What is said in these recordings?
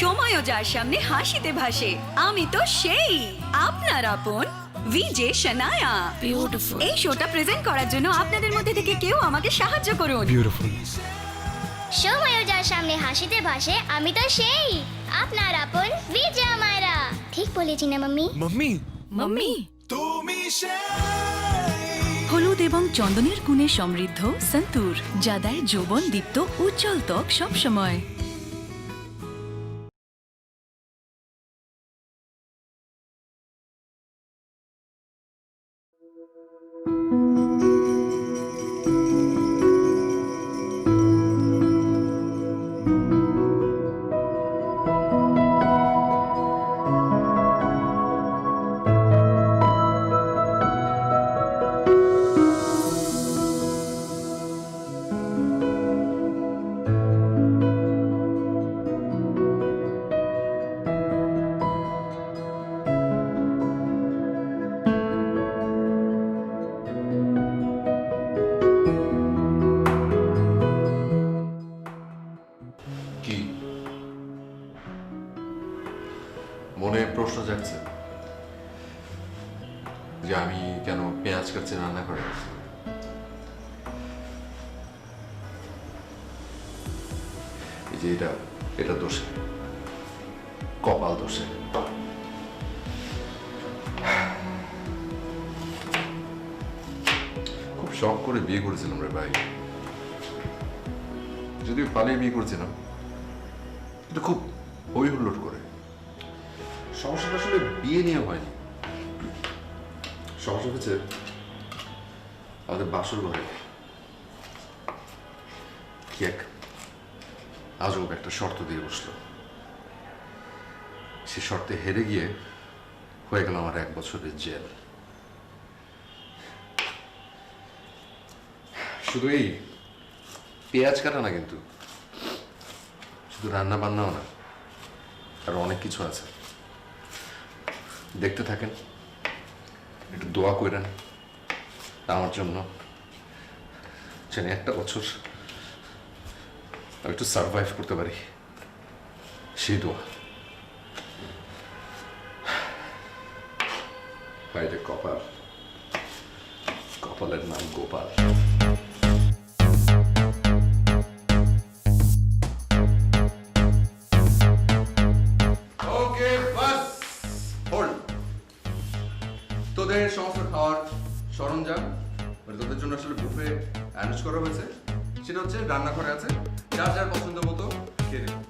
সময়ও যার সামনে হাসিতে ভাসে, আমি তো সেই আপনার আপন ভিজে শানায়া। বিউটিফুল। এই শোটা প্রেজেন্ট করার জন্য আপনাদের মধ্যে থেকে কেউ আমাকে সাহায্য করুন। বিউটিফুল। সময়ও যার সামনে হাসিতে ভাসে, আমি তো সেই আপনার আপন বিজয়া মায়েরা। ঠিক বলেছি না মাম্মি? মাম্মি মাম্মি হলুদ এবং চন্দনের গুণে সমৃদ্ধ সন্তুর, যা দেয় যৌবন দীপ্ত উজ্জ্বল ত্বক সবসময়। কি মনে প্রশ্ন জাগছে যে আমি কেন পেঁয়াজ কাটছি রান্না করে? এই যে এটা দোষে, কপাল দোষে। খুব শখ করে বিয়ে করেছিলাম রে ভাই, যদিও পালিয়ে বিয়ে করেছিলাম, কিন্তু খুব হই হুল্লোড় করে। সমস্যাটা আসলে বিয়ে নিয়ে হয়নি, সমস্যা হচ্ছে আমাদের বাসর ঘরে কি এক আজব একটা শর্ত দিয়ে বসলো। সে শর্তে হেরে গিয়ে হয়ে গেল আমার 1 বছরের জেল। শুধু এই পেঁয়াজ কাটা না, কিন্তু শুধু রান্না বান্নাও না, আর অনেক কিছু আছে। দেখতে থাকেন, একটু দোয়া করেন আমার জন্য, যেন 1 বছর আমি একটু সারভাইভ করতে পারি, সেই দোয়া। বাইরে কপাল, কপালের নাম গোপাল। ওকে বাস হোল্ড। তোদের সমস্ত খাওয়ার সরঞ্জাম মানে তোদের জন্য আসলে বুফে অ্যারেঞ্জ করা হয়েছে, সেটা হচ্ছে রান্নাঘরে আছে, যার যার পছন্দ মতো খেয়ে নেবে।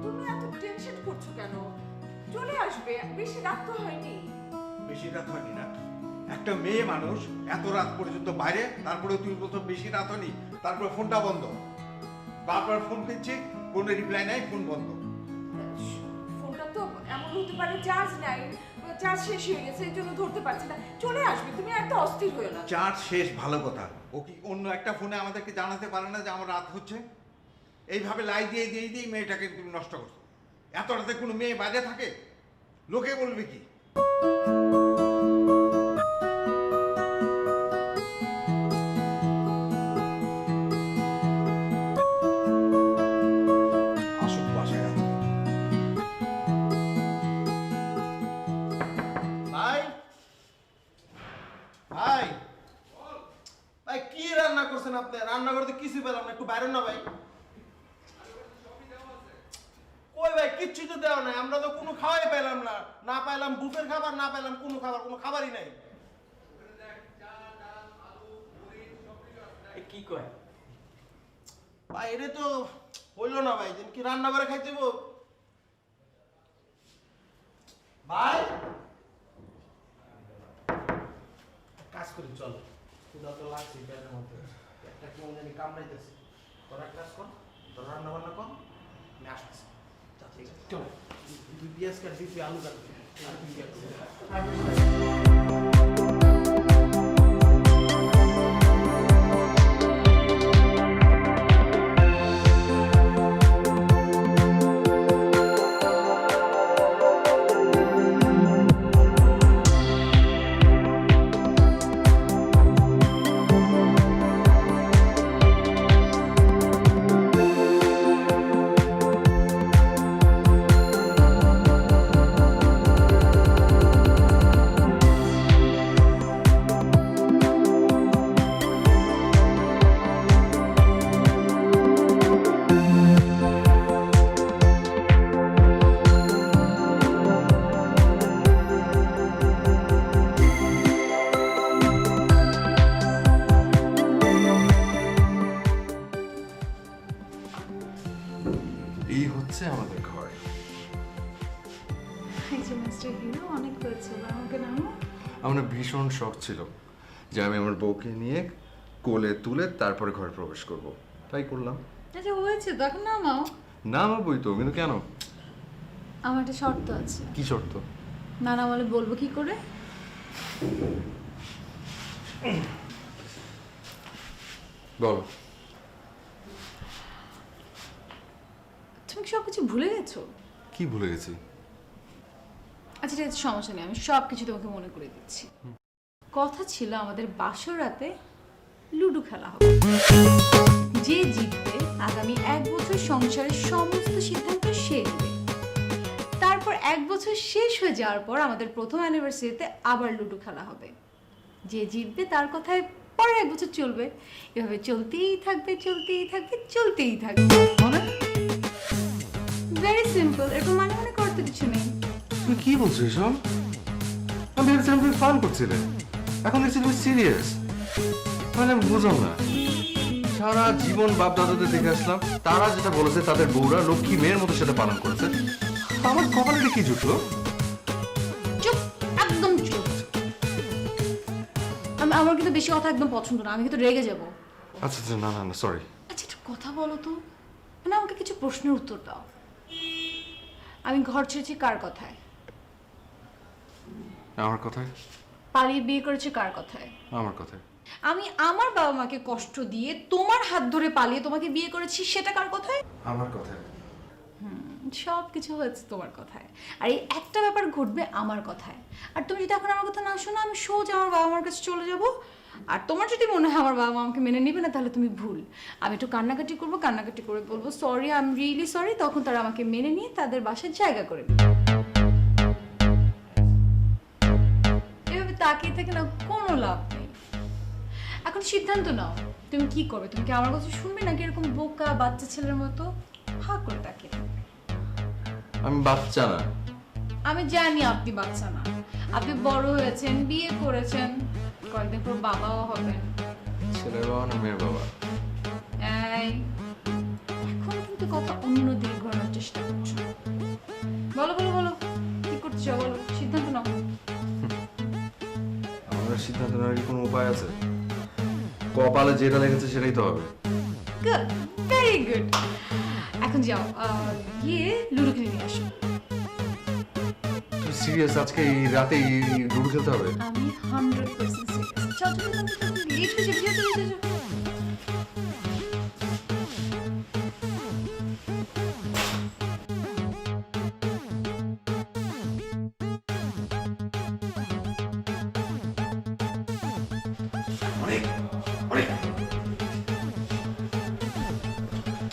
তুমি এত টেনশন করছো কেন? চলে আসবে, বেশি রাত তো হয়নি। বেশি রাত হয়নি না? একটা মেয়ে মানুষ এত রাত পর্যন্ত বাইরে, তারপরে তুমি বলছো বেশি রাত হয়নি, তারপরে ফোনটা বন্ধ। বারবার ফোন করছি, কোনো রিপ্লাই নাই, ফোন বন্ধ। ফোনটা তো এমন হতে পারে চার্জ নাই, চার্জ শেষ হয়ে গেছে, এই জন্য ধরতে পারছি না। চলে আসবে, তুমি এত অস্থির হয়ে না। চার্জ শেষ ভালো কথা, ও কি অন্য একটা ফোনে আমাদেরকে জানাতে পারে না যে আমার রাত হচ্ছে? এইভাবে লাই দিয়ে দিয়ে দিয়ে মেয়েটাকে তুমি নষ্ট করছো। এত রাতে কোনো মেয়ে বাইরে থাকে? লোকে বলবে কি? আসুক বাসায় আছে। ভাই ভাই ভাই কি রান্না করছেন আপনি? রান্না করতে কিছু পেলাম না, একটু বাইরে না ভাই। কই ভাই, কিচ্ছু তো দেওয়া নাই, আমরা তো কোনো খাওয়াই পেলাম না। না পাইলাম বুফের খাবার, না পাইলাম কোনো খাবার, কোনো খাবারই নাই। কি কয় ভাই? এটা তো হইল না ভাই, কি রান্না করে খাইতে হইব ভাই? কাজ করি চল, ক্ষুধা তো লাগছে পেটের মধ্যে, একটা কেমন জানি কামড়াইতেছে। তোরা কাজ কর, তোর রান্না বান্না কর, আমি আসতেছি। ঠিক আছে চল, তুই পেঁয়াজ কাটবি, তুই আলু কাটবি। এই হচ্ছে আমাদের ঘর। এই যে মিস্টার হিরো, অনেক হয়েছে, আমাকে নামো। আমার না ভীষণ শখ ছিল যে আমি আমার বউকে নিয়ে কোলে তুলে তারপরে ঘরে প্রবেশ করব, তাই করলাম। আচ্ছা হয়েছে তো, এখন নামাও। না নামাবোই তো, কিন্তু কেন? আমার একটা শর্ত আছে। কি শর্ত? না না বলে বলবো কি করে? বলো। তুমি কি সব কিছু ভুলে গেছো? কি ভুলে গেছি? আচ্ছা ঠিক আছে, সমস্যা নেই, আমি সব কিছু তোমাকে মনে করে দিচ্ছি। কথা ছিল আমাদের বাসর রাতে লুডো খেলা হবে। যে জিতবে আগামী 1 বছর সংসারের সমস্ত সিদ্ধান্ত সে নেবে। তারপর 1 বছর শেষ হয়ে যাওয়ার পর আমাদের প্রথম অ্যানিভার্সারিতে আবার লুডো খেলা হবে। যে জিতবে তার কথায় পরে 1 বছর চলবে, এভাবে চলতেই থাকবে চলতেই থাকবে চলতেই থাকবে। মানে ভেরি সিম্পল, এরকম মানে মনে করতে কিছু নেই। তুমি কি বলছো এসব? আমি ভেবেছিলাম তুমি ফান করছিলে, এখন দেখছি তুমি সিরিয়াস। মানে আমি বুঝলাম না। সারা জীবন বাপ দাদাদের দেখে আসলাম, তারা যেটা বলেছে তাদের বউরা লক্ষ্মী মেয়ের মতো সেটা পালন করেছে। আমার কপালে কি জুটলো? চুপ, একদম চুপ। আমার কিন্তু বেশি কথা একদম পছন্দ না, আমি কিন্তু রেগে যাব। আচ্ছা আচ্ছা, না না না, সরি। আচ্ছা একটা কথা বলো তো, মানে আমাকে কিছু প্রশ্নের উত্তর দাও। আমি ঘর ছেড়েছি কার কথায়? আমার কথায়? পালিয়ে বিয়ে করেছি কার কথায়? আমার কথায়। আমি আমার বাবা মাকে কষ্ট দিয়ে তোমার হাত ধরে পালিয়ে তোমাকে বিয়ে করেছি, সেটা কার কথায়? আমার কথায়। সব কিছু হয়েছে তোমার কথায়, আর এই একটা ব্যাপার ঘটবে আমার কথায়। আর তুমি যদি এখন আমার কথা না শোনো, আমি সোজা আমার বাবা মার কাছে চলে যাব। আর তোমার যদি মনে হয় আমার বাবা মা আমাকে মেনে নেবে না, তাহলে তুমি ভুল। আমি একটু কান্নাকাটি করবো, কান্নাকাটি করে বলবো sorry, I am really sorry, তখন তারা আমাকে মেনে নিয়ে তাদের বাসায় জায়গা করে নেবে। এভাবে তাকিয়ে থেকে না কোনো লাভ নেই। এখন সিদ্ধান্ত নাও, তুমি কি করবে? তুমি কি আমার কথা শুনবে নাকি এরকম বোকা বাচ্চা ছেলের মতো হা করে তাকিয়ে থাকবে? আমি বাচ্চা না। আমি জানি আপনি বাচ্চা না, আপনি বড় হয়েছেন, বিয়ে করেছেন, কয়েকদিন পর বাবাও হবেন। ছেলের বাবা না মেয়ের বাবা? এই এখন কিন্তু কথা অন্য দিকে ঘোরানোর চেষ্টা করছো। বলো বলো বলো, কি করতে চাও বলো, সিদ্ধান্ত নাও। আমাদের সিদ্ধান্ত নেওয়ার কি কোনো উপায় আছে? কপালে যেটা লেগেছে সেটাই তো হবে। Good, very good. এখন যাও, গিয়ে লুডো কিনে নিয়ে আসো। তুই সিরিয়াস? আজকে এই রাতে লুডো খেলতে হবে? আমি 100% সিরিয়াস। চল চল চল, লেট হয়ে যাবে, চল চল চল।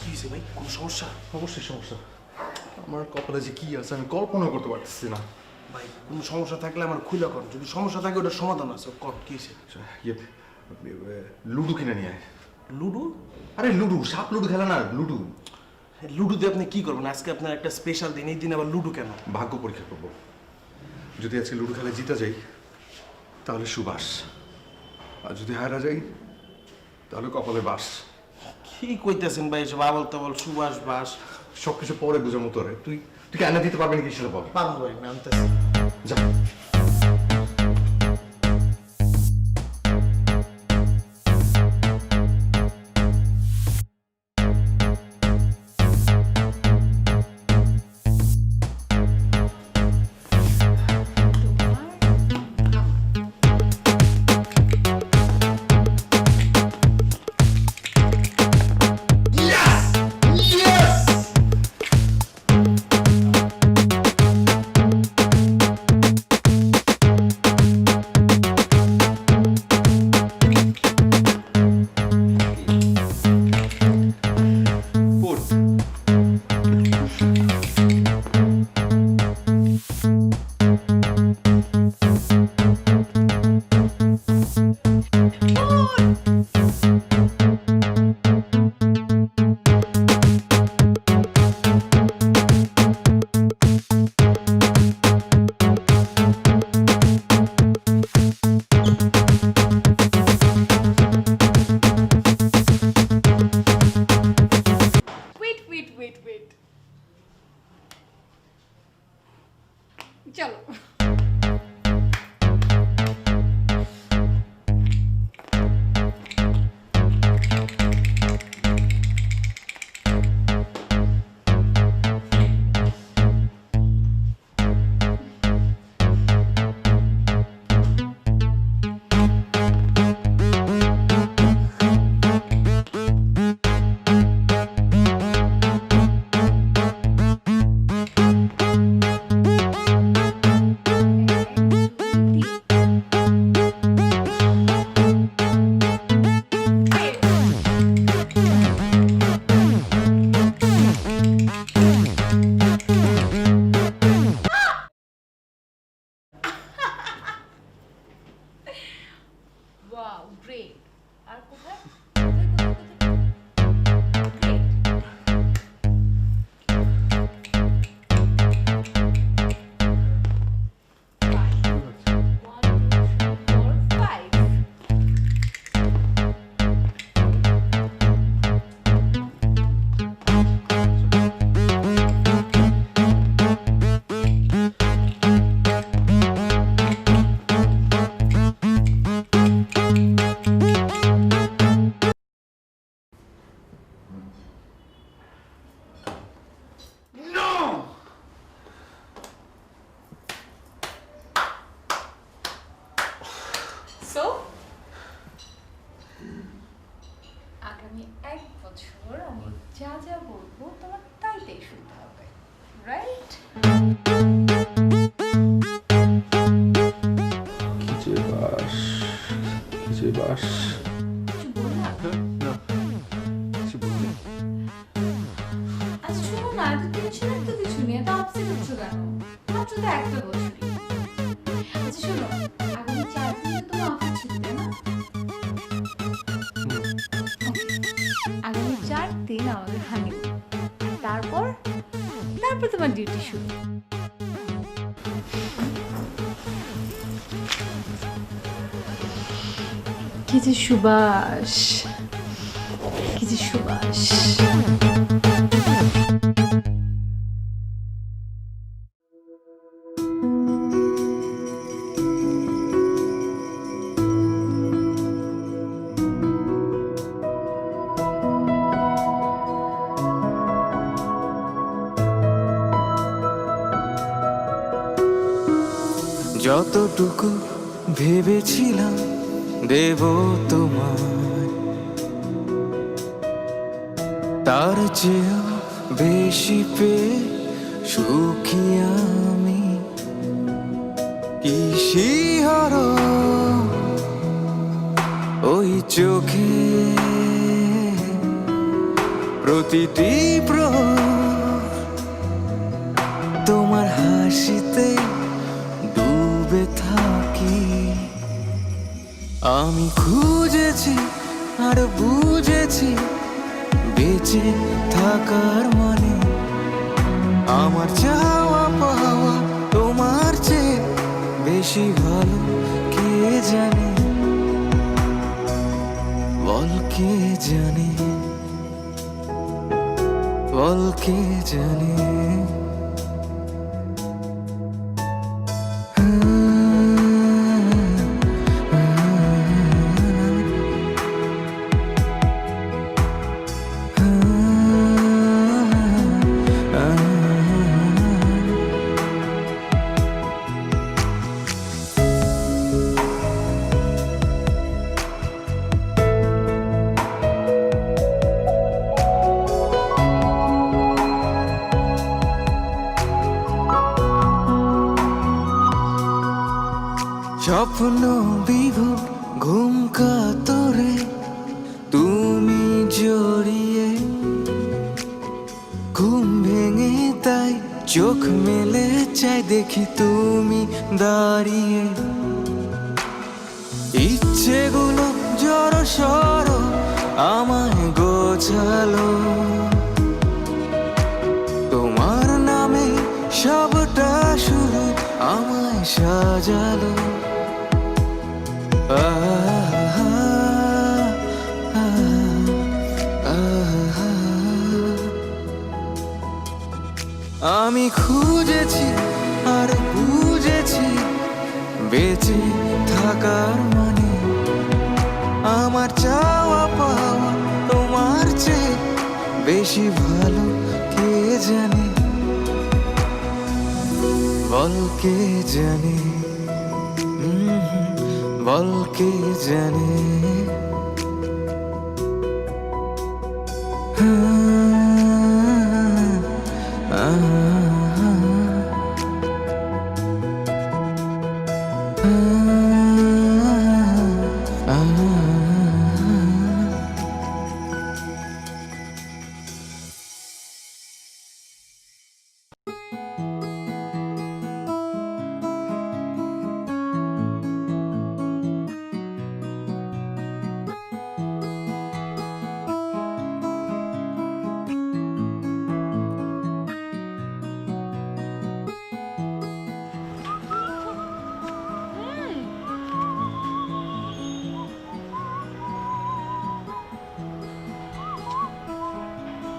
কি হয়েছে ভাই, কোনো সমস্যা? অবশ্যই সমস্যা। আমার কপালে যে কি আছে আমি কল্পনা করতে পারতেছি না। ভাই কোনো সমস্যা থাকলে আমার খুলে কর, যদি সমস্যা থাকে ওটার সমাধান আছে, কর। কি হয়েছে? ইয়ে, লুডো কিনে নিয়ে আয়। লুডো? আরে লুডো, সাপ লুডো খেলা না, লুডো। লুডোতে আপনি কি করবেন? আজকে আপনার একটা স্পেশাল দিন, এই দিন আবার লুডো কেন? ভাগ্য পরীক্ষা করবো। যদি আজকে লুডো খেলা জিতে যাই তাহলে সুবাস, আর যদি হারা যাই তাহলে কপালে বাস। কি কইতেছেন ভাই এসব আবল তাবল, সুবাস বাস? সব কিছু পরে বোঝার মতো রে। তুই তুই কি এনে দিতে পারবি নাকি সেটা বল। পারবো ভাই, আমি আনতেছি। যা। সুবাস কিছু বললা? না কিছু বলিনি। আচ্ছা শোনো না, এত টেনশনের তো কিছু নেই, এত আপসেট হচ্ছ কেন? মাত্র তো একটা বছরই। আচ্ছা শোনো, আগামী 4 দিন তো তোমার অফিস ছুটি, তাই না? আগামী 4 দিন আমাদের হানিমুন, তারপর তোমার ডিউটি শুরু। কি যে সুবাস, কি যে সুবাস। যতটুকু ভেবেছিলাম দেব তোমায়, তার চেয়েও বেশি পেয়ে সুখী আমি। কি শিহরণ ওই চোখে, প্রতিটি প্রহর তোমার হাসিতে ডুবে থাকি। আমি খুঁজেছি আর বুঝেছি বেঁচে থাকার মানে, আমার চাওয়া পাওয়া তোমার চেয়ে বেশি ভালো কে জানে, বল কে জানে, বল কে জানে। স্বপ্ন বিভোর ঘুম কাতরে তুমি জড়িয়ে, ঘুম ভেঙে তাই চোখ মেলে চাই দেখি তুমি দাঁড়িয়ে। ইচ্ছেগুলো জড় সড় আমায় গোছালো, তোমার নামে সবটা শুরু আমায় সাজালো। আমি খুঁজেছি আর বুঝেছি বেঁচে থাকার মানে, আমার চাওয়া পাওয়া তোমার চেয়ে বেশি ভালো কে জানে, বল কে জানে, বল কে জানে।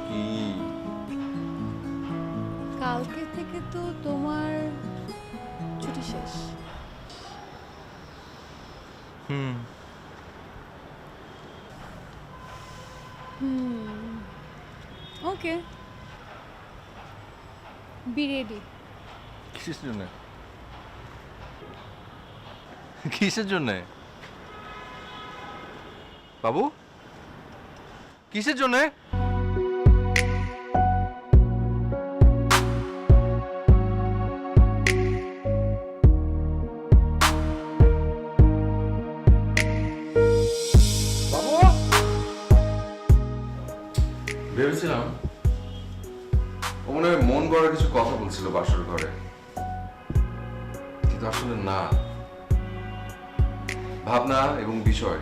কি কালকে থেকে তো তোমার ছুটি শেষ। ওকে, বি রেডি। কিসের জন্য, কিসের জন্য বাবু, কিসের জন্য? ভেবেছিলাম ও মনে হয় মন গড়া কিছু কথা বলছিল বাসর ঘরে, কিন্তু আসলে না। ভাবনা এবং বিষয়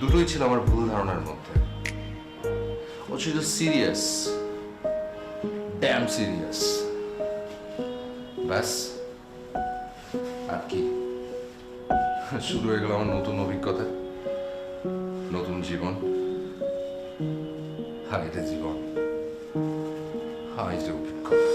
দুটোই ছিল আমার ভুল ধারণার মধ্যে। ও ছিল সিরিয়াস, ড্যাম সিরিয়াস। ব্যাস, আর কি, শুরু হয়ে গেল আমার নতুন অভিজ্ঞতা, নতুন জীবন। হায় রে জীবন, হায় যে অভিজ্ঞতা।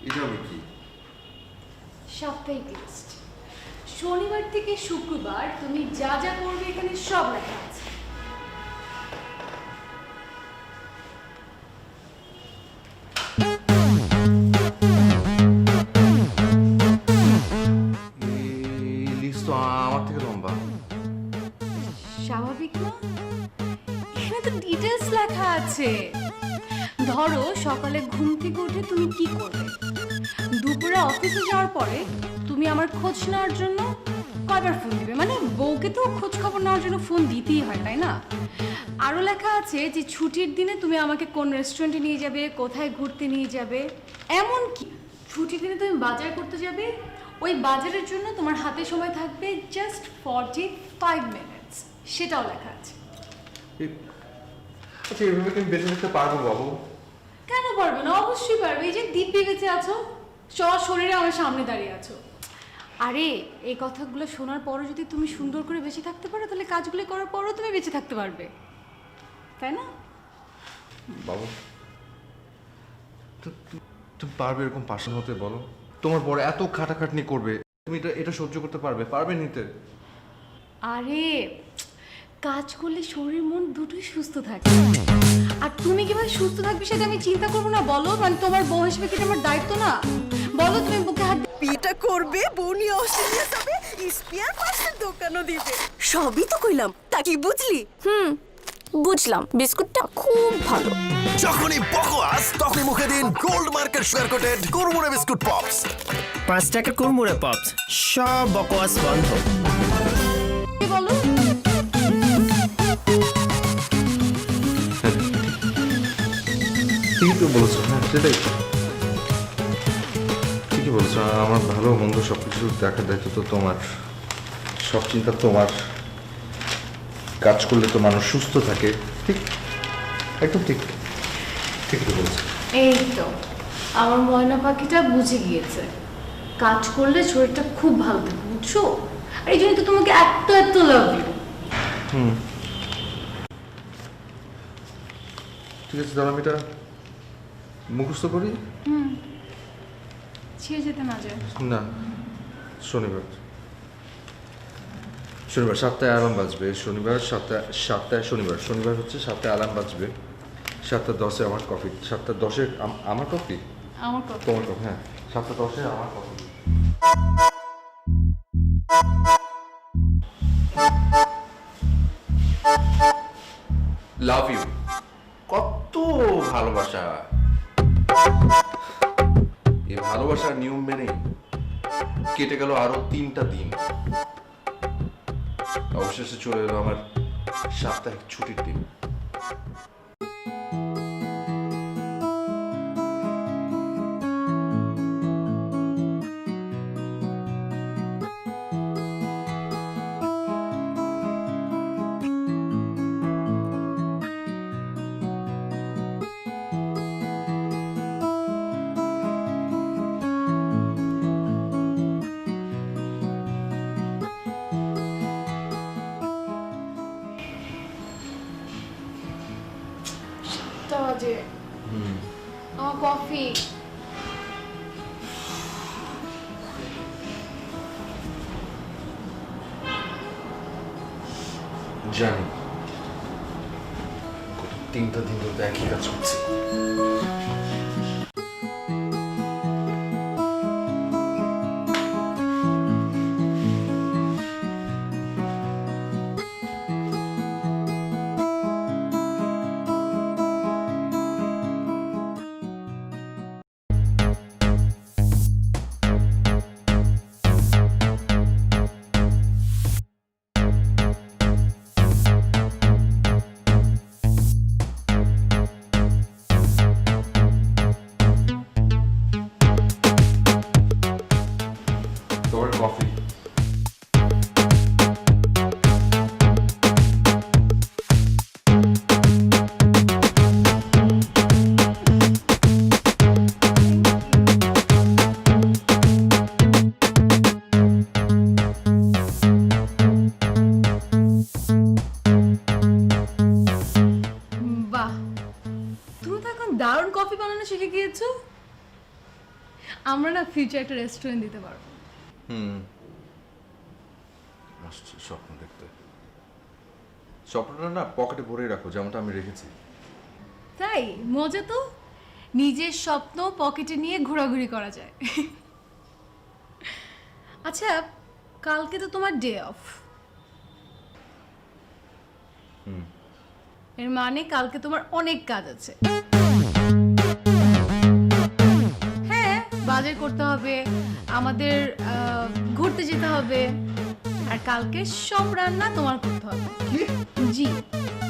এটা আমি কি? সাপ্তাহিক লিস্ট। শনিবার থেকে শুক্রবার তুমি যা যা করবে এখানে সব লেখা আছে। এই লিস্ট তো আমার থেকে লম্বা। স্বাভাবিক না? এখানে তো ডিটেলস লেখা আছে। ধরো সকালে ঘুম থেকে উঠে তুমি কি করবে, দুপুরে অফিসে যাওয়ার পরে তুমি আমার খোঁজ নেওয়ার জন্য কয়বার ফোন দিবে, মানে বউকে তো খোঁজ খবর নেওয়ার জন্য ফোন দিতেই হয়, তাই না? আরও লেখা আছে যে ছুটির দিনে তুমি আমাকে কোন রেস্টুরেন্টে নিয়ে যাবে, কোথায় ঘুরতে নিয়ে যাবে, এমনকি ছুটির দিনে তুমি বাজার করতে যাবে, ওই বাজারের জন্য তোমার হাতে সময় থাকবে জাস্ট 45 মিনিটস, সেটাও লেখা আছে। আচ্ছা, এভাবে তুমি বেঁচে থাকতে পারবো বাবু? কেন পারবে না? অবশ্যই পারবে। এই যে দিব্যি বেঁচে আছো, শরীরে আমার সামনে দাঁড়িয়ে আছো। আরে এই কথাগুলো শোনার পরও যদি তুমি সুন্দর করে বেঁচে থাকতে পারো, তাহলে কাজগুলো করার পরও তুমি বেঁচে থাকতে পারবে, তাই না? বাবু, তুমি পারবে এরকম পাশান হতে? বলো, তোমার বড় এত খাটাখাটনি করবে, তুমি এটা সহ্য করতে পারবে? পারবে নিতে? আরে কাজ করলে শরীর মন দুটোই সুস্থ থাকে। আর তুমি কিভাবে সুস্থ থাকবে সেটা আমি চিন্তা করবো না? বলো, মানে তোমার বউ হিসেবে কি আমার দায়িত্ব না? বলো, তুমি বুকে হাত বিয়েটা করবে, বউ নিয়ে অস্ট্রেলিয়া যাবে, স্পেয়ার পার্টসের দোকানও দিবে। সবই তো কইলাম, তা কি বুঝলি? বুঝলাম, বিস্কুটটা খুব ভালো। যখনই বকোয়াস তখনই মুখে দিন gold market sugar coated Kurmure biscuit pops. 5 টাকা কুরমুরে পপস, সব বকওয়াস বন্ধ। বলো। ঠিকই তো বলছো। হ্যাঁ, সেটাই ঠিকই বলছো। আমার ভালো মন্দ সবকিছু দেখার দায়িত্ব তো তোমার, সব চিন্তা তোমার। কাজ করলে তো মানুষ সুস্থ থাকে। ঠিক, একদম ঠিক, ঠিকই তো বলছো। এই তো আমার ময়না পাখিটা বুঝে গিয়েছে, কাজ করলে শরীরটা খুব ভালো থাকে, বুঝছো? আর এই জন্য তো তোমাকে এত লাভ ইউ। ঠিক আছে, তাহলে আমি এটা মুখস্থ করি। ছেড়ে যেতে না যায়। না, শনিবার 7টায় অ্যালার্ম বাজবে। শনিবার 7টায় শনিবার হচ্ছে 7টায় অ্যালার্ম বাজবে। 7:10 আমার কফি। 7:10 আমার কফি, আমার কথা তোমার কফি। হ্যাঁ, 7:10 আমার কফি। Love you. কত ভালোবাসা! এই ভালোবাসার নিয়ম মেনে কেটে গেল আরো 3টা দিন। অবশেষে চলে এলো আমার সাপ্তাহিক ছুটির দিন। বাজে আমার কফি। জানি, গত 3টা দিন ধরে তো একই কাজ করছি। ফিউচার একটা রেস্টুরেন্ট দিতে পারবো। আসছে স্বপ্ন দেখতে, স্বপ্নটা না পকেটে ভরে রাখো যেমনটা আমি রেখেছি। তাই মজা তো, নিজের স্বপ্ন পকেটে নিয়ে ঘোরাঘুরি করা যায়। আচ্ছা, কালকে তো তোমার ডে অফ। এর মানে কালকে তোমার অনেক কাজ আছে। হ্যাঁ, বাজার করতে হবে, আমাদের ঘুরতে যেতে হবে, আর কালকে সব রান্না তোমার করতে হবে। জি,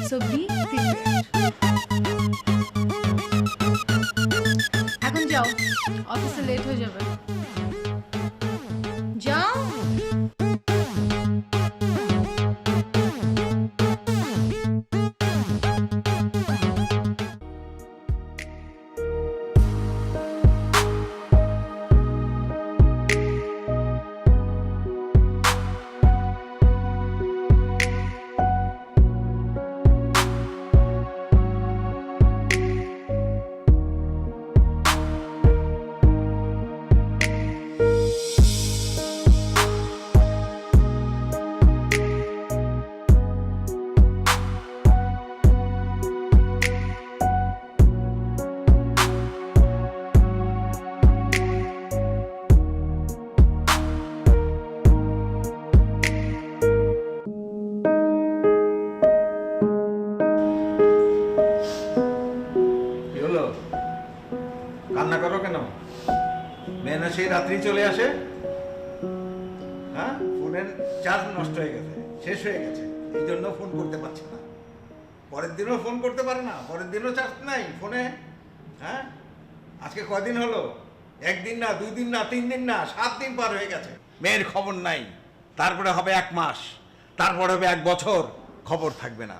সো বি প্রিপেয়ার্ড। এখন যাও, অফিসে লেট হয়ে যাবে। যাও। কি হলো, কান্না করো কেন? মেয়ে না সেই রাত্রি চলে আসে? হ্যাঁ, ফোনের চার্জ নষ্ট হয়ে গেছে, শেষ হয়ে গেছে, এই জন্য ফোন করতে পারছে না। পরের দিনও ফোন করতে পারে না, পরের দিনও চার্জ নাই ফোনে। হ্যাঁ, আজকে কয়দিন হলো? একদিন না, 2 দিন না, 3 দিন না, 7 দিন পার হয়ে গেছে, মেয়ের খবর নাই। তারপরে হবে 1 মাস, তারপরে হবে 1 বছর, খবর থাকবে না।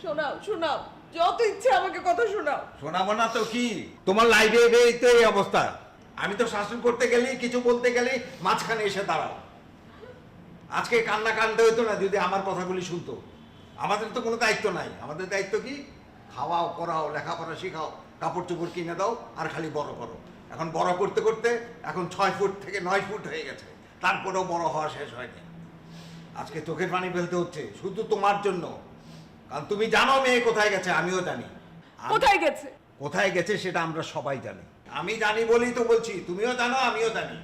শোনাও শোনাও, যত ইচ্ছে আমাকে কথা শোনাও। শোনাবো না তো কি, তোমার লাইফে তো এই অবস্থা। আমি তো শাসন করতে গেলেই, কিছু বলতে গেলেই মাঝখানে এসে দাঁড়াও। আজকে কান্না কানতে হইতো না যদি আমার কথাগুলি শুনতো। আমাদের তো কোনো দায়িত্ব নাই। আমাদের দায়িত্ব কি? খাওয়াও, পড়াও, লেখাপড়া শিখাও, কাপড় চোপড় কিনে দাও, আর খালি বড় করো। এখন বড় করতে করতে এখন 6 ফুট থেকে 9 ফুট হয়ে গেছে, তারপরেও বড় হওয়া শেষ হয়নি। আজকে চোখের পানি ফেলতে হচ্ছে শুধু তোমার জন্য, কারণ তুমি জানো মেয়ে কোথায় গেছে, আমিও জানি। কোথায় গেছে? কোথায় গেছে সেটা আমরা সবাই জানি। আমি জানি বলেই তো বলছি, তুমিও জানো, আমিও জানি।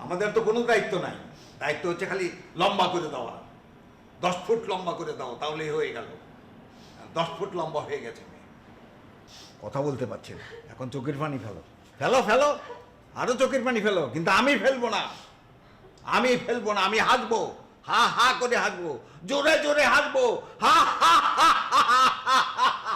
আমাদের তো কোনো দায়িত্ব নাই, দায়িত্ব হচ্ছে খালি লম্বা করে দেওয়া। 10 ফুট লম্বা করে দাও, তাহলেই হয়ে গেল। 10 ফুট লম্বা হয়ে গেছে মেয়ে, কথা বলতে পারছে না। এখন চোখের পানি ফেলো, ফেলো ফেলো, আরো চোখের পানি ফেলো, কিন্তু আমি ফেলবো না। আমি ফেলবো না, আমি হাসবো, হা হা করে হাসবো, জোরে জোরে হাসবো, হা হা হা হা হা হা।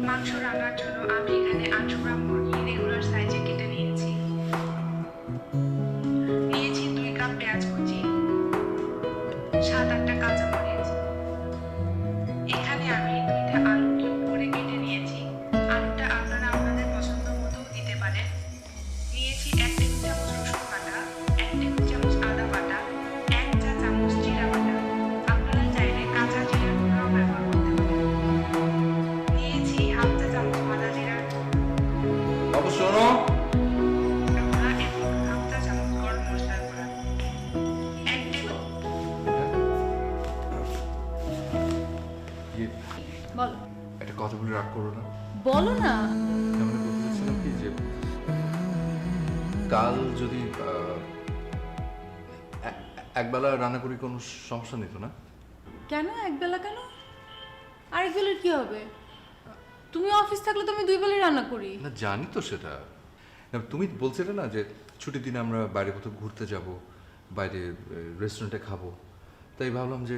মাংস রান্নার জন্য আমি এখানে 800 গ্রাম মুরগি রেগুলার সাইজে কেটে নিয়েছি। 2 কাপ পেঁয়াজ কুচি, 7-8টা কাঁচামরিচ। এখানে আমি 2টা আলু কিউব করে কেটে নিয়েছি। আলুটা আপনারা আপনাদের পছন্দ মতো দিতে পারেন। নিয়েছি 1 টেবিল চামচ রসুন বাটা, 1 টেবিল চামচ আদা বাটা, 1 চা চামচ জিরা বাটা। আপনারা চাইলে কাঁচা জিরার গুঁড়াও ব্যবহার করতে পারেন। নিয়েছি 1/2 চা চামচ ভাজা জিরার বাবু শোনো, গুঁড়া এবং 1/2 চা চামচ গরম মশলার গুঁড়া। 1 টেবিল বলো। একটা কথা বলে রাগ করো না। বলো না। আমি বলতে চাচ্ছিলাম কি যে কাল যদি একবেলা রান্না করি কোনো সমস্যা নিত না? কেন একবেলা কেন? আরেকবেলার কি হবে? তুমি অফিস থাকলে তো আমি 2 বেলাই রান্না করি। না জানি তো সেটা, না, তুমি বলছিলে না যে ছুটির দিনে আমরা বাইরে কোথাও ঘুরতে যাব, বাইরে রেস্টুরেন্টে খাবো। তাই ভাবলাম যে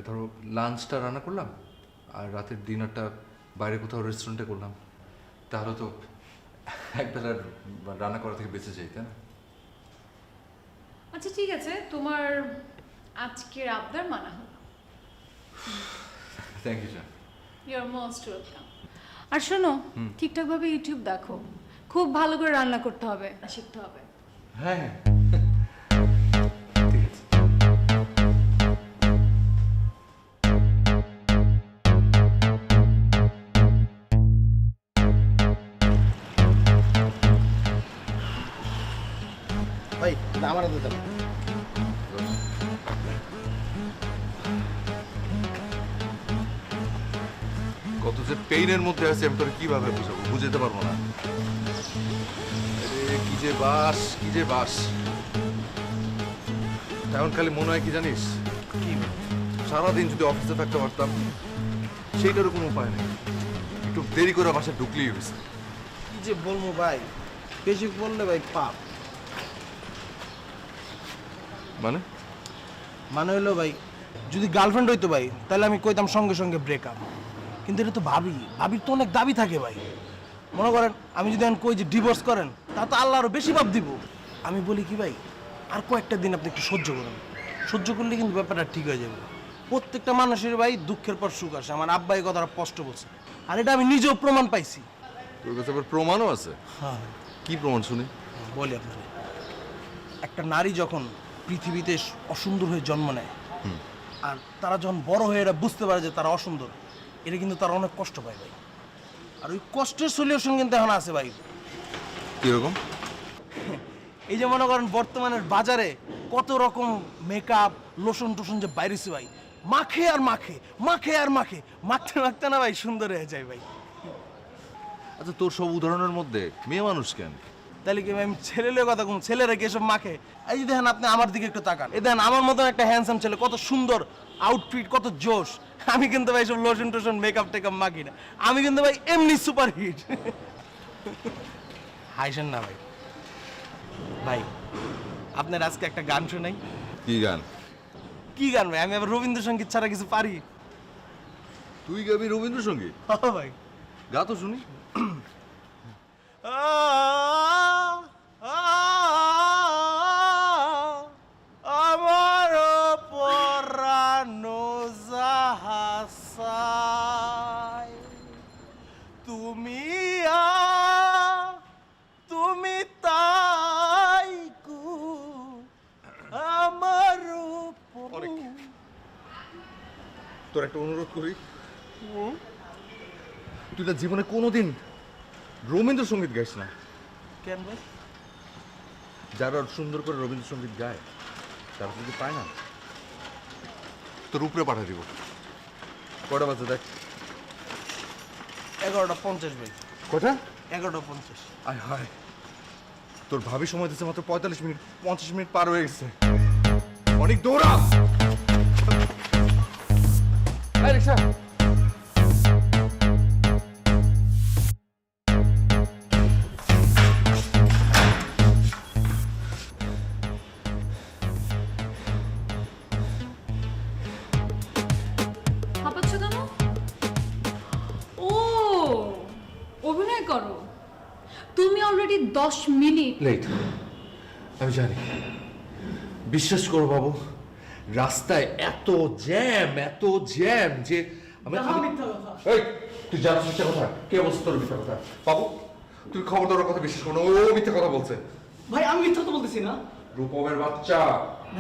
ধরো লাঞ্চটা রান্না করলাম আর রাতের ডিনারটা বাইরে কোথাও রেস্টুরেন্টে করলাম, তাহলে তো একবেলা রান্না করা থেকে বেঁচে যাই, তাই না? আচ্ছা ঠিক আছে, তোমার আজকের আবদার মানা হলো। Thank you sir. You are most welcome. আর শোনো, ঠিকঠাকভাবে ইউটিউব দেখো, খুব ভালো করে রান্না করতে হবে, শিখতে হবে। হ্যাঁ ঠিক আছে। ভাই না আমার হাতে দেন। কত যে পেইনের মধ্যে আছে আমি তোর কিভাবে বুঝাবো, বুঝাতে পারবো না। আরে কি যে বাস, কি যে বাস। এখন খালি মনে হয় কি জানিস, কি সারাদিন যদি অফিসে থাকতে পারতাম, সেইটারও কোনো উপায় নেই। একটু দেরি করে বাসায় ঢুকলেই হয়েছে। কি যে বলবো ভাই, বেশি বললে ভাই পাপ। মানে মানে হলো ভাই, যদি গার্লফ্রেন্ড হইতো ভাই তাহলে আমি কইতাম সঙ্গে সঙ্গে ব্রেকআপ। কিন্তু এটা তো ভাবির তো অনেক দাবি থাকে ভাই। মনে করেন আমি যদি এখন কই যে ডিভোর্স করেন, তা তো আল্লাহ আরো বেশি পাপ দিব। আমি বলি কি ভাই, আর কয়েকটা দিন আপনি একটু সহ্য করুন। সহ্য করলে কিন্তু ব্যাপারটা ঠিক হয়ে যাবে। প্রত্যেকটা মানুষের ভাই দুঃখের পর সুখ আসে। আমার আব্বা এই কথাটা স্পষ্ট বলছে, আর এটা আমি নিজেও প্রমাণ পাইছি। তোর কাছে আবার প্রমাণও আছে? হ্যাঁ কি প্রমাণ শুনি? বলি আপনাকে, একটা নারী যখন পৃথিবীতে অসুন্দর হয়ে জন্ম নেয়, আর তারা যখন বড় হয়ে এরা বুঝতে পারে যে তারা অসুন্দর, এটা কিন্তু তারা অনেক কষ্ট পায় ভাই। আর ওই কষ্টের সলিউশন কিন্তু এখন আছে ভাই। কিরকম? এই যে মনে করেন বর্তমানের বাজারে কত রকম মেকআপ লোশন টোশন যে বাইরেছে ভাই, মাখে আর মাখে, মাখে আর মাখে, মাখতে মাখতে না ভাই সুন্দর হয়ে যায় ভাই। আচ্ছা তোর সব উদাহরণের মধ্যে মেয়ে মানুষ কেন? তাহলে কি ভাই আমি ছেলেদের কথা কম? ছেলেরা কি এসব মাখে? এই যে দেখেন আপনি আমার দিকে একটু তাকান, এই দেখেন আমার মতন একটা হ্যান্ডসাম ছেলে, কত সুন্দর আউটফিট, কত জোশ। আমি কিন্তু ভাই সব লোশন টোশন মেকআপ টেকআপ মাখি না। আমি কিন্তু ভাই এমনি সুপার হিট। হাইসেন না ভাই। ভাই আপনার আজকে একটা গান শোনাই। কি গান? কি গান ভাই? আমি আবার রবীন্দ্রসঙ্গীত ছাড়া কিছু পারি? তুই গাবি রবীন্দ্রসঙ্গীত? হ্যাঁ ভাই, গা তো শুনি। আমার পরানো যাহাসায় তুমি তুমি তাই কু আমার তোর একটা অনুরোধ করি, তুই না জীবনে কোনোদিন রবীন্দ্রসঙ্গীত গাইস না। কেন ভাই? যারা সুন্দর করে রবীন্দ্রসঙ্গীত গায় তারা যদি পায় না, তোর উপরে পাঠিয়ে দিব। কটা বাজে দেখ? 11:50 ভাই। কটা? 11:50। আয় হায়, তোর ভাবি সময় দিচ্ছে মাত্র 45 মিনিট, 50 মিনিট পার হয়ে গেছে। অনেক দৌড়া। এই রিক্সা। হাঁপাচ্ছ কেন? ও অভিনয় করো তুমি। Already 10 minute late. আমি জানি, বিশ্বাস করো বাবু, রাস্তায় এত জ্যাম যে আমি এই তুই জানাস মিথ্যা কথা? কে বলছে তোর মিথ্যা কথা? বাবু তুই খবর দেওয়ার কথা বিশ্বাস করো না, ও মিথ্যা কথা বলছে। ভাই আমি মিথ্যা তো বলতেছি না। রূপমের বাচ্চা।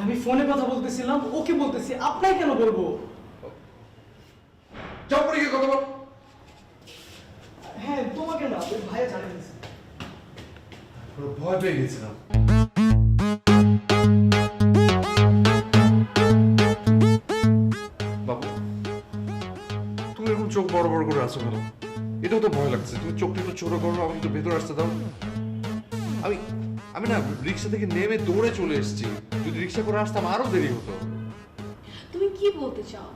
আমি ফোনে কথা বলতেছিলাম, ওকে বলতেছি, আপনাকে কেন বলবো? যাও পরে গিয়ে কথা বল। হ্যাঁ তোমাকে না, ওই ভাইয়া জানিয়ে দিয়েছে। ভয় পেয়ে গেছিলাম। বাবু তুমি এরকম চোখ বড় বড় করে আছো কেন? এটাও তো ভয় লাগছে। তুমি চোখটা একটু ছোট করো, আমাকে একটু ভেতরে আসতে দাও। আমি না রিক্সা থেকে নেমে দৌড়ে চলে এসেছি। যদি রিক্সা করে আসতাম আরো দেরি হতো। তুমি কি বলতে চাও?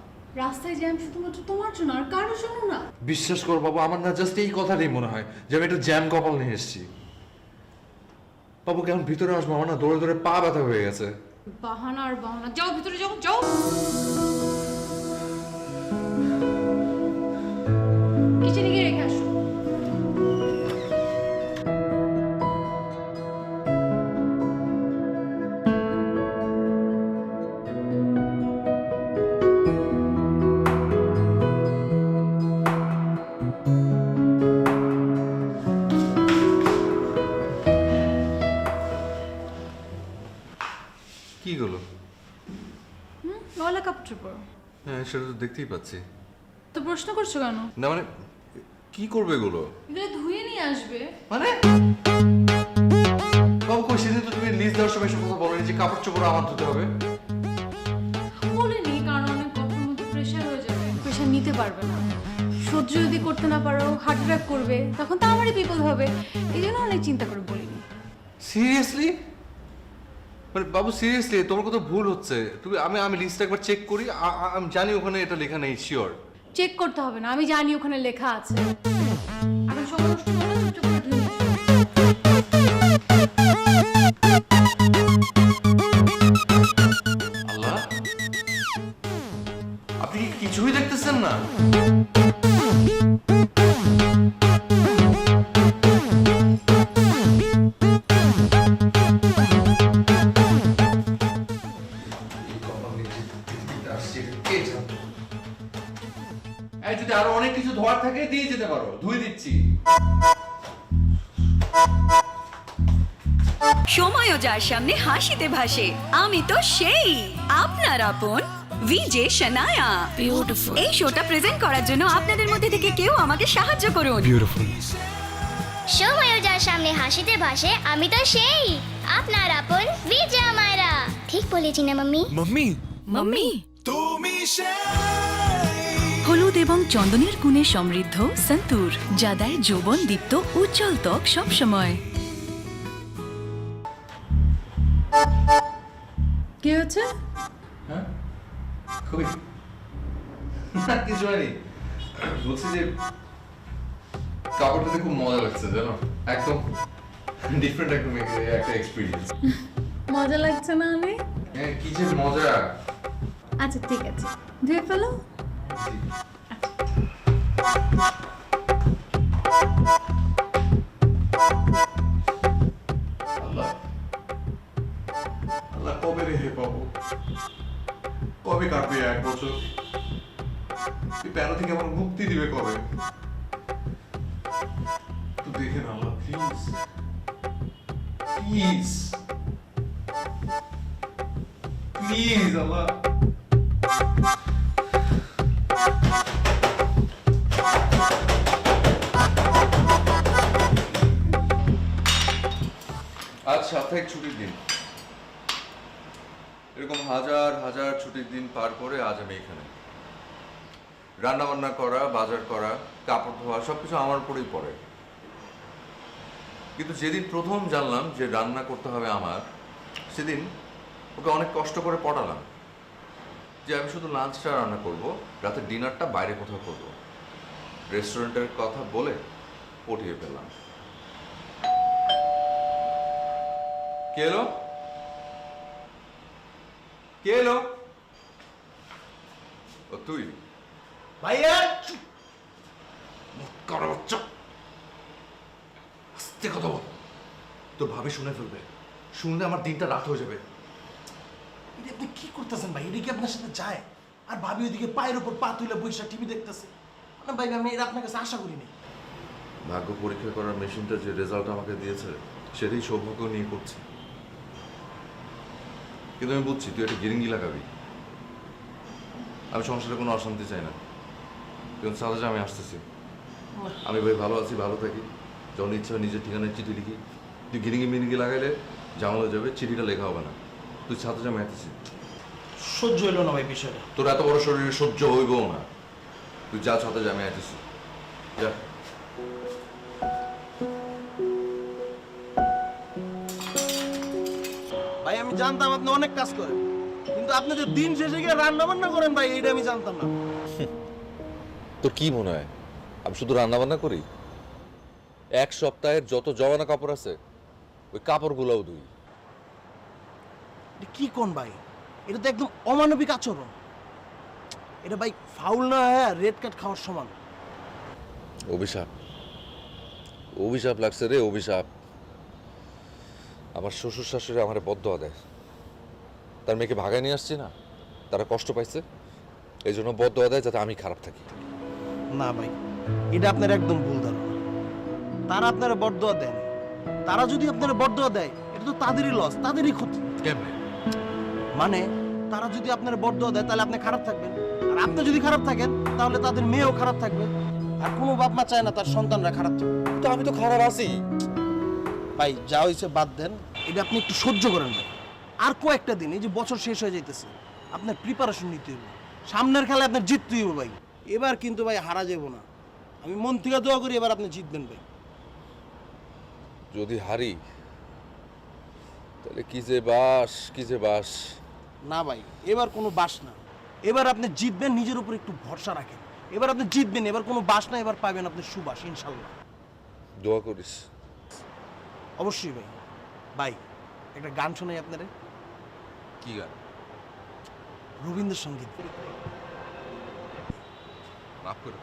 রাস্তায় জ্যাম শুধুমাত্র তোমার জন্য, আর কারোর জন্য না। বিশ্বাস কর বাবু, আমার না জাস্ট এই কথাটাই মনে হয় যে আমি একটা জ্যাম কপাল নিয়ে এসেছি। বাবু কেমন ভিতরে আসবো? আমার না দৌড়ে দৌড়ে পা ব্যথা হয়ে গেছে। বাহানা আর বাহানা। যাও ভিতরে যাও, যাও। কিচেনে গিয়ে রেখে আসো। কি গুলো? ময়লা কাপড় চোপড়। হ্যাঁ সেটা তো দেখতেই পাচ্ছি। তো প্রশ্ন করছো কেন? না মানে কি করবে এগুলো? এগুলো ধুয়ে নিয়ে আসবে। মানে বাবু কই, সেদিন তো তুমি লিস্ট দেওয়ার সময় এসব কথা বলোনি যে কাপড় চোপড় আমার ধুতে হবে। বলিনি, কারণ অনেক কথার মধ্যে প্রেশার হয়ে যাবে, প্রেশার নিতে পারবে না। সহ্য যদি করতে না পারো, হার্ট অ্যাটাক করবে, তখন তো আমারই বিপদ হবে। এই জন্য অনেক চিন্তা করে বলিনি। সিরিয়াসলি? মানে বাবু সিরিয়াসলি তোমার কথা ভুল হচ্ছে। তুমি আমি লিস্টটা একবার চেক করি। আমি জানি ওখানে এটা লেখা নেই, শিওর। চেক করতে হবে না, আমি জানি ওখানে লেখা আছে। এখন সময় নষ্ট করো না, চুপ করে ধুয়ে নিয়ে এসো। আল্লাহ, আপনি কি কিছুই দেখতেছেন না? যদি আরো অনেক কিছু ধোয়ার থাকে দিয়ে যেতে পারো, ধুয়ে দিচ্ছি। সময়ও যার সামনে হাসিতে ভাসে, আমি তো সেই আপনার আপন ভিজে শানায়া। বিউটিফুল। এই শোটা প্রেজেন্ট করার জন্য আপনাদের মধ্যে থেকে কেউ আমাকে সাহায্য করুন। বিউটিফুল। সময়ও যার সামনে হাসিতে ভাসে, আমি তো সেই আপনার আপন বিজয়া মায়েরা। ঠিক বলেছি না মাম্মি? Mummy mummy. তুমি হলুদ এবং চন্দনের গুণে সমৃদ্ধ সন্তুর, যা দেয় যৌবন দীপ্ত উজ্জ্বল ত্বক সবসময়। কি হচ্ছে? হ্যাঁ কই না, কিছু হয়নি। বলছি যে কাপড়টাতে খুব মজা লাগছে, জানো, একদম ডিফারেন্ট একটা এক্সপিরিয়েন্স। মজা লাগছে না অনেক? হ্যাঁ কি যে মজা। আচ্ছা ঠিক আছে, ধুয়ে ফেলো। আল্লাহ আল্লাহ, কবে রেহে পাবো? কবে কাটবে 1 বছর? এই প্যারো থেকে আমার মুক্তি দিবে কবে? তো দেখে না আল্লাহ, প্লিজ প্লিজ প্লিজ আল্লাহ। আজ সাপ্তাহিক ছুটির দিন। এরকম হাজার হাজার ছুটির দিন পার করে আজ আমি এখানে। রান্না বান্না করা, বাজার করা, কাপড় ধোয়া সবকিছু আমার উপরেই পড়ে। কিন্তু যেদিন প্রথম জানলাম যে রান্না করতে হবে আমার, সেদিন ওকে অনেক কষ্ট করে পড়ালাম যে আমি শুধু লাঞ্চটা রান্না করব, রাতের ডিনারটা বাইরে কোথাও করব। রেস্টুরেন্টের কথা বলে পটিয়ে পেলাম। কে এলো? কে এলো? ও তুই? ভাইয়া করা বাচ্চা, আস্তে কথা বল। তো ভাবে শুনে ফেলবে, শুনলে আমার দিনটা রাত হয়ে যাবে। এটা আপনি কি করতেছেন ভাই? এটা কি আপনার সাথে যায়? আর ভাবি ওইদিকে পায়ের উপর পা তুলে বৈশা টিভি দেখতেছে। না ভাই, আমি এটা আপনার কাছে আশা করিনি। ভাগ্য পরীক্ষা করার মেশিনটা যে রেজাল্ট আমাকে দিয়েছে, সেটাই সৌভাগ্য নিয়ে করছি। কিন্তু আমি বুঝছি তুই একটা গিরিঙ্গি লাগাবি। আমি সংসারে কোনো অশান্তি চাই না, কিন্তু সাথে আমি আসতেছি। আমি ভাই ভালো আছি, ভালো থাকি, যখন ইচ্ছা নিজের ঠিকানায় চিঠি লিখি। তুই গিরিঙ্গি মিরিঙ্গি লাগাইলে ঝামেলা হয়ে যাবে, চিঠিটা লেখা হবে না। তুই সাথে আমি আসতেছি। সহ্য হইল না ভাই বিষয়টা। তোর এত বড় শরীরে সহ্য হইবও না। তুই যা সাথে আমি আসতেছি, যা। ভাই আমি জানতাম আপনি অনেক কাজ করেন, কিন্তু আপনি যে দিন শেষে গিয়ে রান্না বান্না করেন ভাই, এইটা আমি জানতাম না। তোর কি মনে হয় আমি শুধু রান্না বান্না করি? 1 সপ্তাহের যত জমানো কাপড় আছে, ওই কাপড়গুলোও ধুই। এটা কি কোন ভাই? এটা তো একদম অমানবিক আচরণ। এটা ভাই ফাউল না হ্যাঁ রেড কার্ড খাওয়ার সমান। অভিশাপ, অভিশাপ লাগছে রে, অভিশাপ। আমার শ্বশুর শাশুড়ি আমার বদদোয়া দেয়। তার মেয়েকে ভাগায় নিয়ে আসছি না, তারা কষ্ট পাইছে, এই জন্য বদদোয়া দেয় যাতে আমি খারাপ থাকি। না ভাই, এটা আপনার একদম ভুল ধারণা। তারা আপনারা বদদোয়া দেন, তারা যদি আপনারা বদদোয়া দেয় এটা তো তাদেরই লস, তাদেরই ক্ষতি। কেমনে? মানে তারা যদি আপনার বদদোয়া দেয় তাহলে আপনি খারাপ থাকবেন, আর আপনি যদি খারাপ থাকেন তাহলে তাদের মেয়েও খারাপ থাকবে। আর কোনো বাপ মা চায় না তার সন্তানরা খারাপ থাকবে। তো আমি তো খারাপ আছি। ভাই যা হয়েছে বাদ দেন, এটা আপনি একটু সহ্য করেন ভাই। আর কয়েকটা দিন, এই যে বছর শেষ হয়ে যাইতেছে, আপনার প্রিপারেশন নিতে হবে। সামনের খেলায় আপনার জিততে হবে ভাই। এবার কিন্তু ভাই হারা যাব না, আমি মন থেকে দোয়া করি এবার আপনি জিতবেন ভাই। যদি হারি তাহলে কি যে বাস, কি যে বাস। না ভাই, এবার কোনো বাস না, এবার আপনি জিতবেন। নিজের উপর একটু ভরসা রাখেন, এবার আপনি জিতবেন। এবার কোনো বাস না, এবার পাবেন আপনি সুবাস ইনশাল্লাহ। দোয়া করিস। অবশ্যই ভাই। ভাই একটা গান শোনাই আপনারে। কি গান? রবীন্দ্রসঙ্গীত। মাফ করো।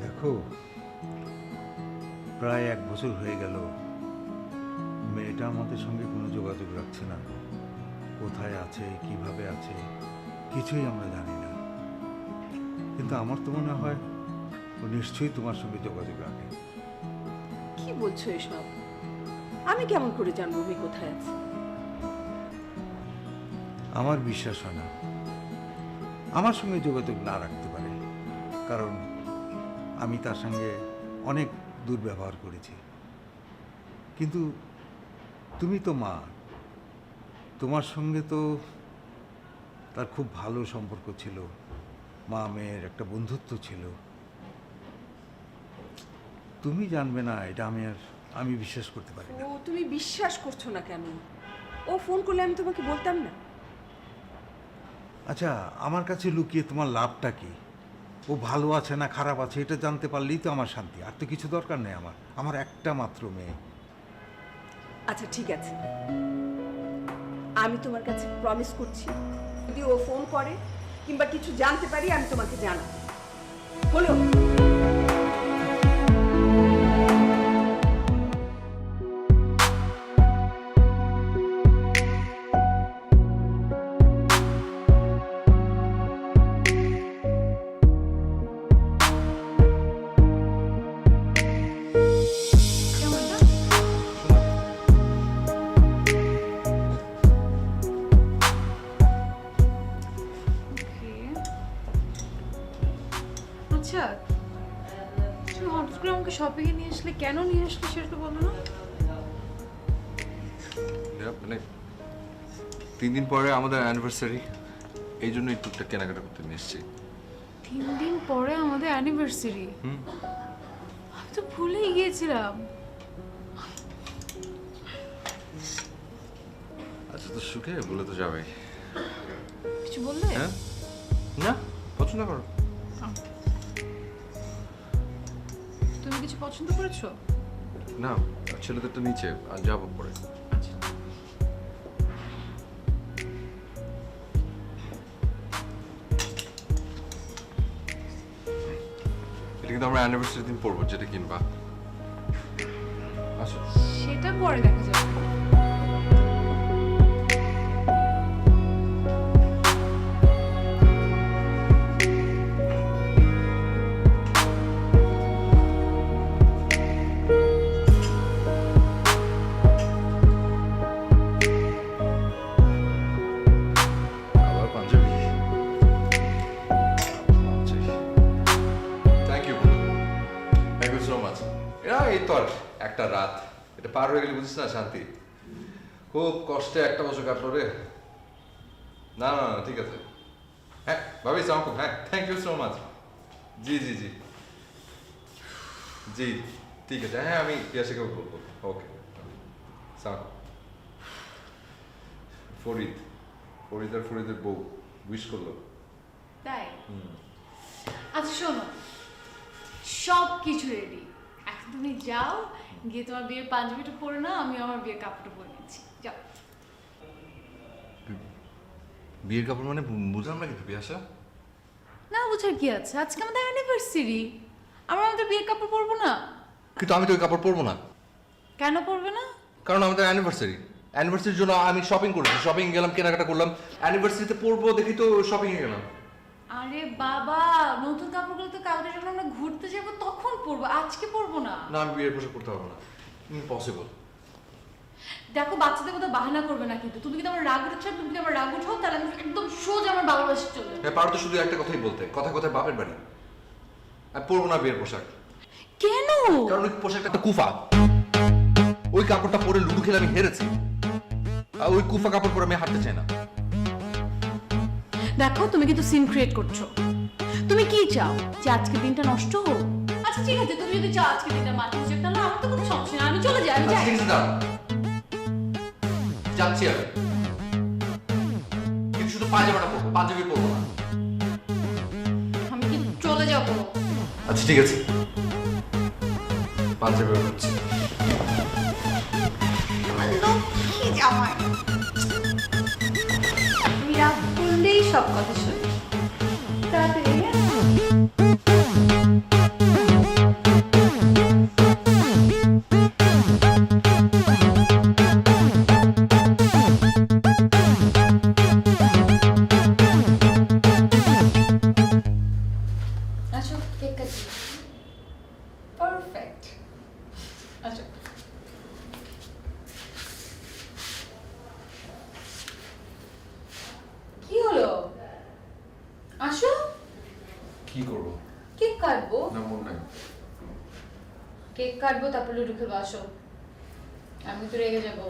দেখো, প্রায় 1 বছর হয়ে গেল মেয়েটা আমাদের সঙ্গে কোনো যোগাযোগ রাখছে না। কোথায় আছে, কিভাবে আছে, কিছুই আমরা জানি না। কিন্তু আমার তো মনে হয় ও নিশ্চয়ই তোমার সঙ্গে যোগাযোগ রাখে। কি বলছো এসব? আমি কেমন করে জানবো মেয়ে কোথায় আছে? আমার বিশ্বাস হয় না আমার সঙ্গে যোগাযোগ না রাখতে পারে, কারণ আমি তার সঙ্গে অনেক দুর্ব্যবহার করেছি। কিন্তু তুমি তো মা, তোমার সঙ্গে তো তার খুব ভালো সম্পর্ক ছিল, মা মেয়ের একটা বন্ধুত্ব ছিল। তুমি জানবে না এটা আমি বিশ্বাস করতে পারি না। ও তুমি বিশ্বাস করছো না কেন? ও ফোন করলে আমি তোমাকে বলতাম না? আচ্ছা, আমার কাছে লুকিয়ে তোমার লাভটা কি? ও ভালো আছে না খারাপ আছে এটা জানতে পারলেই তো আমার শান্তি। আর তো কিছু দরকার নেই আমার একটা মাত্র মেয়ে। আচ্ছা ঠিক আছে, আমি তোমার কাছে প্রমিস করছি, যদি ও ফোন করে কিংবা কিছু জানতে পারি আমি তোমাকে জানাবো। হলো? আচ্ছা, তুমি হঠাৎ করে আমাকে শপিংয়ে নিয়ে আসলে, কেন নিয়ে আসলে সেটা বলো না? মানে 3 দিন পরে আমাদের অ্যানিভার্সারি, এই জন্য এই টুকটা কেনাকাটা করতে নিয়ে এসেছি। 3 দিন পরে আমাদের অ্যানিভার্সারি? আমি তো ভুলেই গিয়েছিলাম। আচ্ছা, তো সুখে বলে তো যাবে। কিছু বললে? হ্যাঁ, না পছন্দ করো। তুমি কিছু পছন্দ করেছো? না, ছেলেদেরটা নিচে, আর যাবো পরে। আচ্ছা। এটা কিন্তু আমরা অ্যানিভার্সারি দিন পরবো, যেটা কিনবা। আচ্ছা, সেটা পরে দেখা যাবে। আবার Punjabi. Thank you so much. এই তো আর একটা রাত, এটা পার হয়ে গেলে বুঝিস না শান্তি। খুব কষ্টে 1 বছর কাটলো রে। না না না, ঠিক আছে। হ্যাঁ ভাবি, সালাম। হ্যাঁ, থ্যাংক ইউ সো মাচ। জি জি জি জি, ঠিক আছে। হ্যাঁ, আমি পিয়াসাকেও বলবো। ওকে, সালাম। ফরিদ আর ফরিদের বউ উইশ করলো। তাই? আচ্ছা শোনো, সব কিছু রেডি, এখন তুমি যাও, গিয়ে তোমার বিয়ের পাঞ্জাবিটা পরে নাও, আমি আমার বিয়ের কাপড়টা পরে নিচ্ছি। যাও। বিয়ের কাপড় মানে বুঝলাম না কিন্তু পিয়াসা। না বুঝার কি আছে, আজকে আমাদের অ্যানিভার্সারি, আমরা আমাদের বিয়ের কাপড় পরবো না? কিন্তু আমি তো ওই কাপড় পরবো না। কেন পরবে না? কারণ আমাদের অ্যানিভার্সারি। অ্যানিভার্সারির জন্য আমি শপিং করেছি, শপিং গেলাম, কেনাকাটা করলাম, অ্যানিভার্সারিতে পরবো দেখি তো শপিং এ গেলাম। আরে বাবা, নতুন কাপড়গুলো তো কালকে যখন আমরা ঘুরতে যাব তখন পরবো, আজকে পরবো না। না, আমি বিয়ের পোশাক পরতে পারবো না, ইম্পসিবল। দেখো বাচ্চাদের মতো বাহানা করবে না, কিন্তু তুমি যদি আমার রাগ উঠছো, তুমি যদি আমার রাগ উঠাও, তাহলে আমি একদম সোজা আমার বাবার বাসায় চলে যাবো। হ্যাঁ, পারো তো শুধু একটা কথাই বলতে, কথা কথায় বাপের বাড়ি। আমি পরবো না বিয়ের পোশাক। কেন? কারণ ওই পোশাকটা একটা কুফা। ওই কাপড়টা পরে লুডু খেলে আমি হেরেছি, আর ওই কুফা কাপড় পরে আমি হাঁটতে চাই না। দেখো তুমি কিন্তু সিন ক্রিয়েট করছো। তুমি কি চাও যে আজকে দিনটা নষ্ট হোক? আচ্ছা ঠিক আছে, তুমি যদি চাও আজকে দিনটা মাটি যাক, তাহলে আমার তো কোনো সমস্যা নেই, আমি চলে যাই, আমি যাই। ঠিক আছে, দাঁড়াও। যাচ্ছি আমি, কিন্তু শুধু পায়জামাটা পরবো, পাঞ্জাবি পরবো না। আমি কি চলে যাবো? আচ্ছা ঠিক আছে, পাঞ্জাবি পরছি। তুমি রাগ করলেই সব কথা শুনি। তাড়াতাড়ি আচ্ছা, কেক কাটি। পারফেক্ট। আচ্ছা, কি হলো? আসো, কি করবো? কেক কাটবো। না, মন নাই। কেক কাটবো, তারপর লুডো খেলবো। আসো, আমি তো রেগে যাবো।